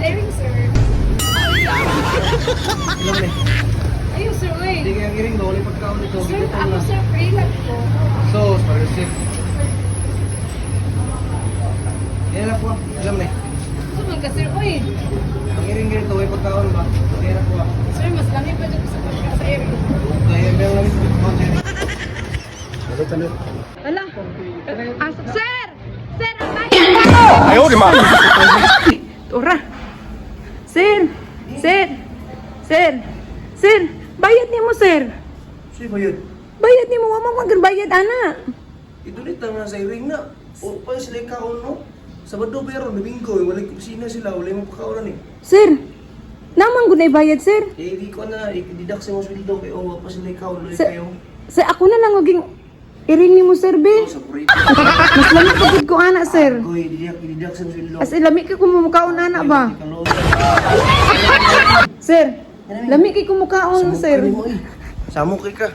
airing, sir. Ilang na. Ayun, sir, wait. Hindi kaya kiring, wala pagkaon ito. Sir, ako, sir, free lang po. So, parisip. Yan lang po. Ilang na. So, magka, sir, wait. Ang iring ganito, may pagkaon ba? Kaya po. Sir, mas kami pa dito sa pagka sa airing. Kaya meron lang ito. Ano? Wala. Sir! Sir, ang bayan! Ayaw, di ma! Tora. Sir. Sir. Sir. Sir. Bayad ni mo, sir. Sino ba yun? Bayad ni mo. Wamang magbayad, ana. Ito ulit ang nasa iring na. O pa sila yung kaon, no? Sabado pero, Domingo, walang kusina sila, wala yung pagkaonan eh. Sir. Naman gunay bayad, sir. Eh, di ko na, i-deduct sa mga sweldo kay Owa pa sila yung kaon, ulit Sir. kayo. Sir, ako na lang maging iring ni mo, sir, be. Sa kurito. Mas lamig ka gud ko, ana, sir. Koy, i-deduct sa mga sweldo. As lamig ka kumukaon, ana ba? Sir. Lamig kay kumukaon, sir. Samok kay ka.